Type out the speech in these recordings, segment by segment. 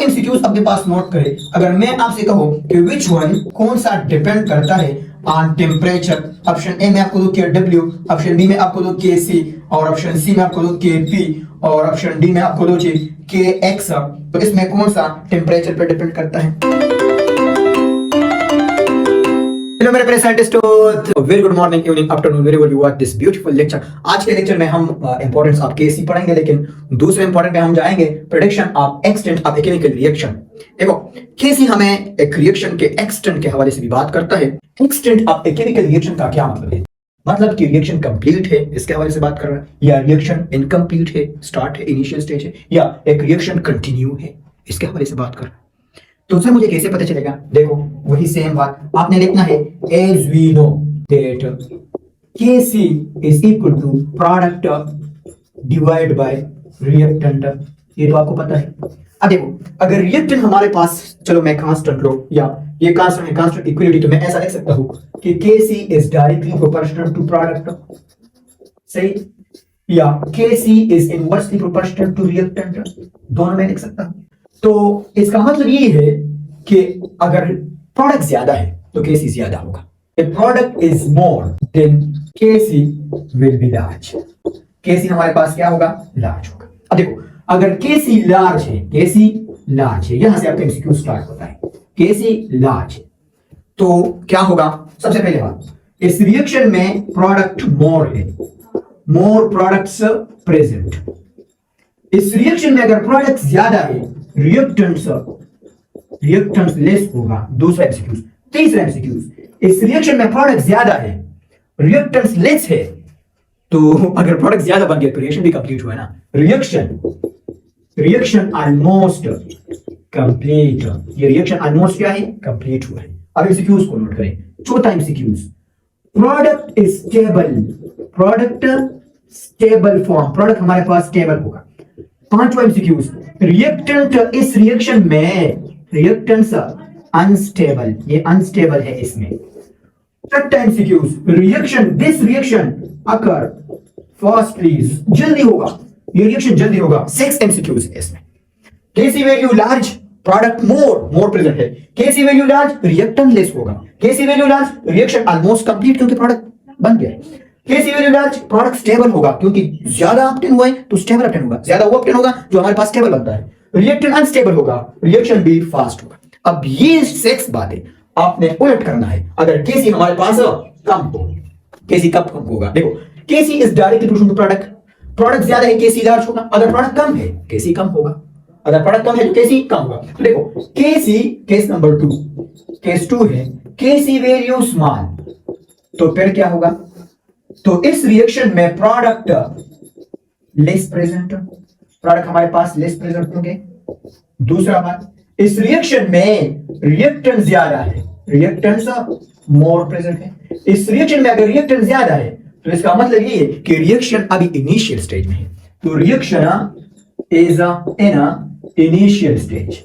MCQs अपने पास note करें। अगर मैं आपसे कहूं कि विच वन कौन सा डिपेंड करता है ऑन टेम्परेचर, ऑप्शन ए में आपको दो के डब्ल्यू, ऑप्शन बी में आपको दो के सी, और ऑप्शन सी में आपको दो के पी, और ऑप्शन डी में आपको दो के एक्स, तो इसमें कौन सा टेम्परेचर पर डिपेंड करता है? हेलो मेरे प्यारे साइंटिस्टों, very good morning, evening, afternoon, very you watch this beautiful lecture. आज के लेक्चर में हम इंपॉर्टेंस ऑफ केसी पढ़ेंगे, लेकिन दूसरे इंपॉर्टेंट में हम जाएंगे prediction of extent of a chemical reaction. देखो, केसी हमें एक रिएक्शन के एक्सटेंट के हवाले से भी बात करता है। Extent of a chemical reaction का क्या मतलब है? मतलब कि रिएक्शन कंप्लीट है, इसके हवाले से बात कर रहा है, या रिएक्शन इनकम्प्लीट है, स्टार्ट है, इनिशियल स्टेज है, या एक रिएक्शन कंटिन्यू है, इसके हवाले से बात कर रहा है। तो सर मुझे कैसे पता चलेगा? देखो, वही सेम बात आपने लिखना है, as we know that Kc is equal to product divide by reactant, ये तो आपको पता है। अब देखो, अगर रिएक्टेंट हमारे पास, चलो मैं कांस्टेंट लो, या ये कांस्टेंट है, कांस्टेंट इक्वलिटी, तो मैं ऐसा लिख सकता हूं कि Kc is directly proportional to product, सही, या Kc is inversely proportional to reactant, दोनों में लिख सकता हूं। तो इसका मतलब ये है कि अगर प्रोडक्ट ज्यादा है तो केसी ज्यादा होगा। If product is more then Kc will be large। Kc हमारे पास क्या होगा? लार्ज होगा। अब देखो, अगर Kc लार्ज है, Kc लार्ज है, यहां से आपका एमसीक्यू स्टार्ट होता है। Kc लार्ज है तो क्या होगा? सबसे पहले बात, इस रिएक्शन में प्रोडक्ट मोर है, मोर प्रोडक्ट्स प्रेजेंट। इस रिएक्शन में अगर प्रोडक्ट ज्यादा है, रिएक्टेंट्स लेस होगा। दूसरा एमसीक्यू। तीसरा एमसीक्यू, इस रिएक्शन में प्रोडक्ट ज्यादा है, रिएक्टेंट्स लेस है, तो अगर प्रोडक्ट ज्यादा बन गया तो रिएक्शन भी कंप्लीट हुआ ना। रिएक्शन ऑलमोस्ट कंप्लीट, ये रिएक्शन ऑलमोस्ट क्या है? कंप्लीट हुआ है। अब एमसीक्यूज को नोट करें। चौथा MCQs, product is stable, product stable form, product हमारे पास स्टेबल होगा। पांचवा एमसीक्यूज, रिएक्टेंट इस रिएक्शन में रिएक्टेंट्स अनस्टेबल, ये अनस्टेबल है इसमें। छठा MCQs, reaction this reaction occur fastly, जल्दी होगा, ये रिएक्शन जल्दी होगा। सिक्स एमसीक्यूज है इसमें। KC value large, product more present है। KC value large, reactant less होगा। KC value large, reaction almost complete, क्योंकि प्रोडक्ट बन गया है। KC value large, product stable होगा, क्योंकि ज्यादा ऑप्टेन हुआ है तो स्टेबल ऑप्टेन होगा, ज्यादा वो ऑप्टेन होगा जो हमारे पास स्टेबल बनता है। रिएक्टेंट अनस्टेबल होगा, रिएक्शन भी फास्ट होगा। अब ये सिक्स बातें आपने उलट करना है। अगर केसी हमारे पास कम हो, केसी कब कम होगा? देखो, KC is directly proportional to product, product ज्यादा है, केसी लार्ज होगा। अगर प्रोडक्ट कम है, केसी कम होगा। अगर प्रोडक्ट कम है तो केसी कम होगा। तो देखो, केसी, केस नंबर 2, केस 2 है, केसी वैल्यू स्मॉल, तो फिर क्या होगा? तो इस रिएक्शन में प्रोडक्ट लेस प्रेजेंट, प्रोडक्ट हमारे पास लेस प्रेजेंट होंगे। दूसरा बात, इस रिएक्शन में रिएक्टेंट ज्यादा है, रिएक्टेंट्स मोर प्रेजेंट है। इस रिएक्शन में अगर रिएक्टेंट ज्यादा है तो इसका मतलब ये है कि रिएक्शन अभी इनिशियल स्टेज में है, तो reaction is in initial stage,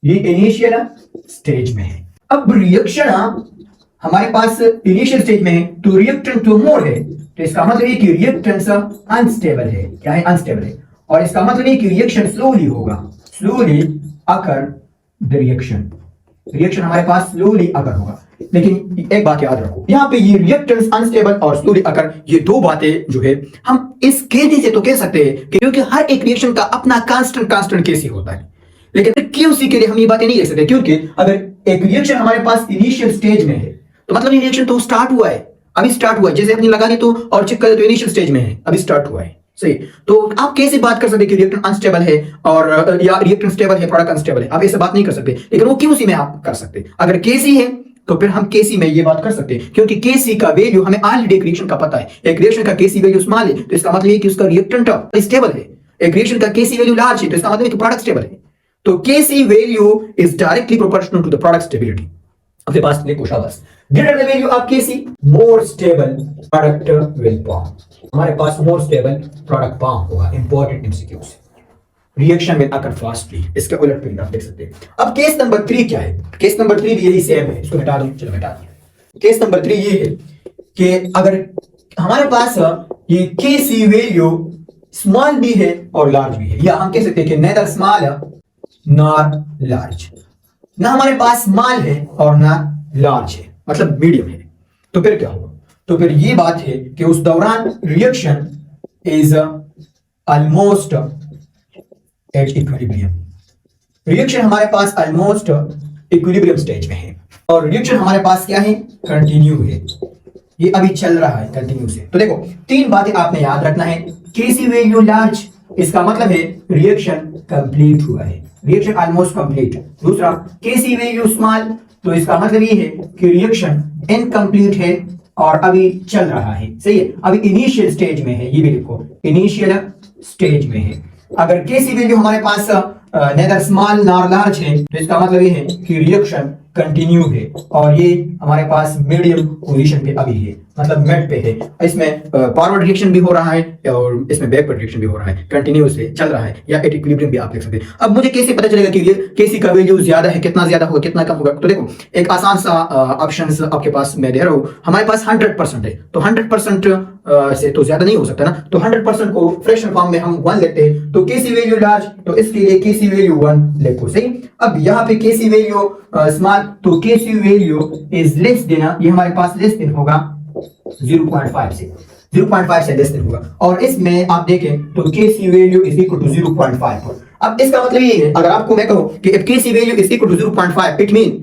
ये इनिशियल स्टेज में है। अब रिएक्शन हमारे पास इनिशियल स्टेज में है तो रिएक्टेंट तो मोर है, तो इसका मतलब ये कि रिएक्टेंट्स अनस्टेबल है। क्या है? अनस्टेबल है। और इसका मतलब ये कि रिएक्शन स्लोली होगा, स्लोली अकर द रिएक्शन हमारे पास स्लोली अकर होगा। लेकिन एक बात याद रखो, यहां पे ये रिएक्टेंट्स अनस्टेबल और स्लोली अकर, ये दो बातें जो है हम इस कहने से तो कह सकते हैं कि क्योंकि हर एक रिएक्शन का अपना कांस्टेंट केसी होता है, लेकिन क्यूसी के लिए हम ये बातें नहीं कह सकते, क्योंकि अगर एक रिएक्शन हमारे पास इनिशियल स्टेज में है तो मतलब ये रिएक्शन तो स्टार्ट हुआ है, अभी स्टार्ट हुआ है। जैसे अपनी लगा दी तो और चेक करें तो इनिशियल स्टेज में है, अभी स्टार्ट हुआ है, सही। तो आप कैसे बात कर सकते हैं कि रिएक्टेंट अनस्टेबल है और या रिएक्टेंट स्टेबल है, प्रोडक्ट अनस्टेबल है? आप ऐसे बात नहीं कर सकते, लेकिन वो क्यूसी में आप कर सकते हैं। अगर केसी है तो फिर हम केसी में ये बात कर सकते हैं, क्योंकि केसी का वैल्यू हमें ऑलरेडी एक रिएक्शन का पता है। एक रिएक्शन का केसी वैल्यू स्मॉल है तो इसका मतलब है कि उसका रिएक्टेंट स्टेबल है। एक रिएक्शन का केसी वैल्यू लार्ज है तो इसका मतलब है कि प्रोडक्ट स्टेबल है। तो KC value is directly proportional to the product stability. अपने पास लिखो शाबाश। Greater the value of KC, more stable product will form. हमारे पास मोर स्टेबल प्रोडक्ट फॉर्म होगा। Important MCQs, reaction will occur fastly, इसके उलट पे आप देख सकते हैं। अब केस नंबर 3 क्या है? केस नंबर 3 भी यही सेम है, इसको हटा दो, चलो हटा दिया। केस नंबर 3 ये है कि अगर हमारे पास ये केसी वैल्यू स्मॉल भी है और लार्ज भी है, या हम कह सकते हैं कि नेदर स्मॉल नॉर लार्ज। ना हमारे पास स्मॉल है और ना लार्ज है, मतलब मीडियम है। तो फिर क्या होगा? तो फिर ये बात है कि उस दौरान reaction is almost at equilibrium. Reaction हमारे पास ऑलमोस्ट इक्विलिब्रियम स्टेज में है और रिएक्शन हमारे पास क्या है? कंटिन्यू है, ये अभी चल रहा है कंटिन्यू से। तो देखो तीन बातें आपने याद रखना है। केसी वैल्यू लार्ज, इसका मतलब है रिएक्शन कंप्लीट हुआ है, रिएक्शन ऑलमोस्ट कंप्लीट। दूसरा केसी वैल्यू स्मॉल, तो इसका मतलब ये है कि रिएक्शन इनकम्प्लीट है और अभी चल रहा है, सही है, अभी इनिशियल स्टेज में है, ये भी लिखो इनिशियल स्टेज में है। अगर केसी वैल्यू हमारे पास नेदर स्मॉल नॉर लार्ज है, तो इसका मतलब ये है कि रिएक्शन कंटिन्यू है और ये हमारे पास मीडियम पोजीशन पे अभी है, मतलब मिड पे है। इसमें फॉरवर्ड रिएक्शन भी हो रहा है और इसमें बैकवर्ड रिएक्शन भी हो रहा है, कंटिन्यूअसली चल रहा है, या एट इक्विलिब्रियम भी आप लिख सकते हैं। अब मुझे कैसे पता चलेगा कि ये केसी का वैल्यू ज्यादा है, कितना ज्यादा होगा कितना कम होगा? तो देखो एक आसान सा ऑप्शंस आपके पास मैं दे रहा हूं। हमारे पास 100% है, तो 100% से तो ज्यादा नहीं हो सकता ना, तो 100% को फ्रैक्शन फॉर्म में हम 1 लेते हैं, तो केसी वैल्यू लार्ज, तो इसके लिए केसी वैल्यू 1 लिखो, सही। अब यहाँ पे केसी वैल्यू स्मॉल, तो KC value is less then, ये हमारे पास लेस देन होगा 0.5 से, 0.5 से लेस देन होगा। और इसमें आप देखें तो KC value is equal to 0.5। अब इसका मतलब ये है, अगर आपको मैं कहूं कि if KC value is equal to 0.5, it mean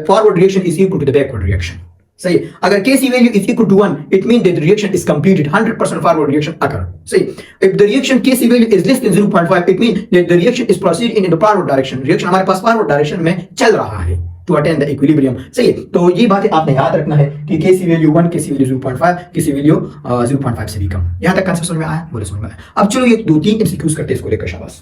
forward reaction is equal to the backward reaction, सही। अगर KC value is equal to 1, it mean that reaction is completed, 100% forward reaction occur, सही। If the reaction KC value is less than 0.5, it mean that the reaction is proceed in the forward direction, reaction हमारे पास forward direction में चल रहा है to attain the equilibrium, सही। तो ये बातें आपने याद रखना है कि केसी वैल्यू 1, केसी वैल्यू 0.5, केसी वैल्यू 0.5 से भी कम। यहां तक कंसेप्ट समझ में आया? बोले समझ में आया। अब चलो ये 2-3 एमसीक्यूज करते हैं इसको लेकर, शाबाश।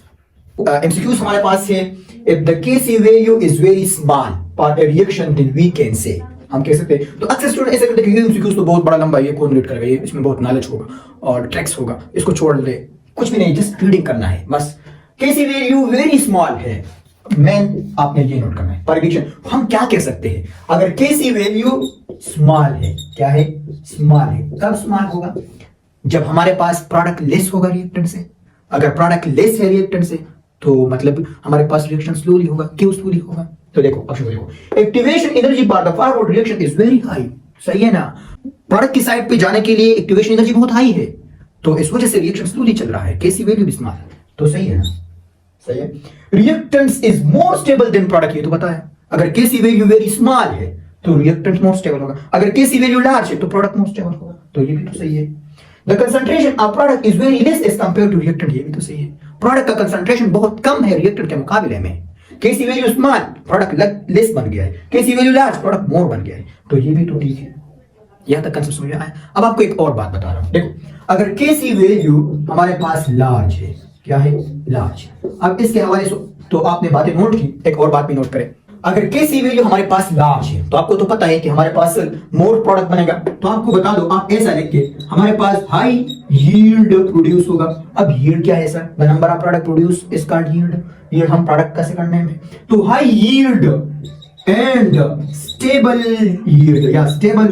एमसीक्यूज हमारे पास है, if the KC value is very small for a reaction then we can say, हम कह सकते हैं। तो अक्सर स्टूडेंट ऐसे करते हैं कि एमसीक्यूज तो बहुत बड़ा लंबा है, ये कौन रीड करेगा, ये इसमें बहुत नॉलेज होगा और ट्रिक्स होगा, इसको छोड़ दे, कुछ भी नहीं, जस्ट रीडिंग करना है बस। केसी वैल्यू वेरी स्मॉल है, मेन आपने ये नोट करना है। परिवीक्षण हम क्या कह सकते हैं, अगर केसी वैल्यू स्मॉल है, क्या है? स्मॉल है। कब स्मॉल होगा? जब हमारे पास प्रोडक्ट लेस होगा रिएक्टेंट से। अगर प्रोडक्ट लेस है रिएक्टेंट से, तो मतलब हमारे पास रिएक्शन स्लोली होगा। क्यों स्लोली होगा? तो देखो ऑप्शन देखो, activation energy for the forward reaction is very high, सही है ना। प्रोडक्ट की साइड पे जाने के लिए एक्टिवेशन एनर्जी बहुत हाई है, तो इस वजह से रिएक्शन स्लोली चल रहा है, केसी वैल्यू भी स्मॉल है, तो सही है ना, सही है। Reactants is more stable then product, ये तो पता है। अगर केसी वैल्यू वेरी स्मॉल है तो रिएक्टेंट मोर स्टेबल होगा, अगर केसी वैल्यू लार्ज है तो प्रोडक्ट मोर स्टेबल होगा, तो ये भी तो सही है। The concentration of product is very less as compare to reactant, ये भी तो सही है। प्रोडक्ट का कंसंट्रेशन बहुत कम है रिएक्टेंट के मुकाबले में। केसी वैल्यू स्मॉल, प्रोडक्ट लेस बन गया है, केसी वैल्यू लार्ज, प्रोडक्ट मोर बन गया है, तो ये भी तो ठीक है। यहां तक कंसेप्ट समझ में आया? अब आपको एक और बात बता रहा हूं, देखो अगर केसी वैल्यू हमारे पास लार्ज है, क्या है? लार्ज। अब इसके हवाले से तो आपने बातें नोट की, एक और बात भी नोट करें। अगर केसी वैल्यू हमारे पास लार्ज है, तो आपको तो पता है कि हमारे पास मोर प्रोडक्ट बनेगा, तो आपको बता दो, आप ऐसा लिख के हमारे पास हाई यील्ड प्रोड्यूस होगा। अब यील्ड क्या है sir? The number of product produce is called yield. Yield हम प्रोडक्ट का सेकंड नेम है, तो high yield and stable yield या स्टेबल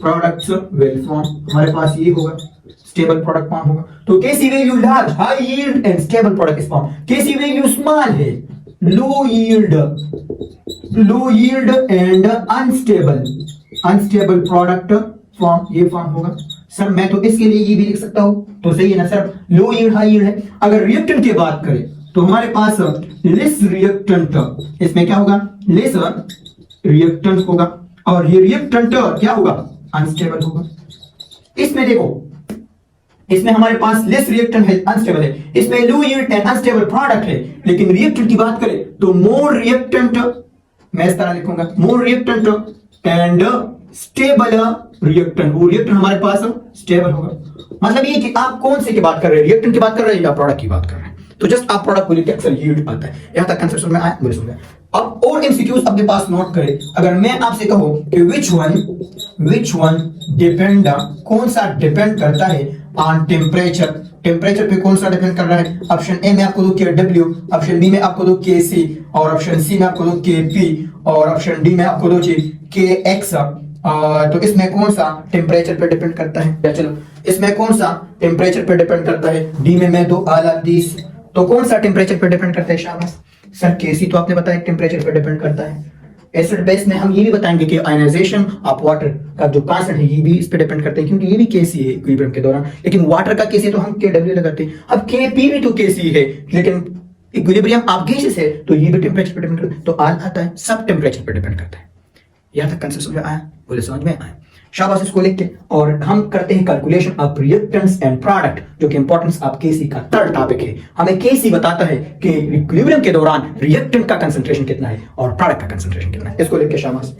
प्रोडक्ट्स विल फॉर्म, हमारे पास ये होगा, स्टेबल प्रोडक्ट फॉर्म होगा। तो KC value large, high yield and stable product is form. KC value small है, low yield and unstable product form, ये form होगा। सर मैं तो इसके लिए ये भी लिख सकता हूं, तो सही है ना सर, लो यील्ड हाई यील्ड है। अगर रिएक्टेंट की बात करें तो हमारे पास लेस रिएक्टेंट, इसमें क्या होगा? लेस रिएक्टेंट होगा, और ये रिएक्टेंट क्या होगा? अनस्टेबल होगा। इसमें देखो, इसमें हमारे पास लेस रिएक्टेंट है, अनस्टेबल है, इसमें लो यील्ड एंड अनस्टेबल प्रोडक्ट है। लेकिन रिएक्टेंट की बात करें तो मोर रिएक्टेंट, मैं इस तरह लिखूंगा, मोर रिएक्टेंट एंड स्टेबल रिएक्टेंट, वो रिएक्टेंट हमारे पास स्टेबल होगा। मतलब ये कि आप कौन से की बात कर रहे हैं, रिएक्टेंट की बात कर रहे हैं या प्रोडक्ट की बात कर रहे हैं? तो जस्ट आप प्रोडक्ट को लेकर अक्सर यील्ड आता है। यहां तक कंसेप्ट में आया? बोले समझ। अब और एमसीक्यूज अपने पास नोट करें। अगर मैं आपसे कहूं कि विच वन डिपेंड, कौन सा डिपेंड करता है ऑन टेम्परेचर, टेम्परेचर पे कौन सा डिपेंड कर रहा है? ऑप्शन ए में आपको दो के डब्ल्यू, ऑप्शन बी में आपको दो के सी, और ऑप्शन सी में आपको दो के पी, और ऑप्शन डी में आपको दो के एक्स। तो इसमें कौन सा टेम्परेचर पे डिपेंड करता है? चलो इसमें कौन सा टेम्परेचर पे डिपेंड करता है? डी में मैं दो ऑल ऑफ दिस, तो कौन सा टेम्परेचर पर डिपेंड करता है शाबाश सर? केसी तो आपने बताया टेम्परेचर पर डिपेंड करता है। एसिड बेस में हम ये भी बताएंगे कि आयनाइजेशन ऑफ वाटर का जो कांस्टेंट है ये भी इस पे डिपेंड करते हैं, क्योंकि ये भी केसी है इक्विलिब्रियम के दौरान, लेकिन वाटर का केसी तो हम KW लगाते हैं। अब KP भी तो केसी है, लेकिन इक्विलिब्रियम ऑफ गैसेस है तो ये भी टेम्परेचर पर डिपेंड करता है। तो आल आता है, सब टेम्परेचर पर डिपेंड करता है। यहाँ तक कंसेप्ट समझ आया? बोले समझ में आया? शाबाश, इसको लिख के और हम करते हैं calculation of reactants and product, जो कि इंपॉर्टेंस ऑफ केसी का थर्ड टॉपिक है। हमें केसी बताता है कि इक्विलिब्रियम के दौरान रिएक्टेंट का कंसंट्रेशन कितना है और प्रोडक्ट का कंसंट्रेशन कितना है। इसको लिख के शाबाश।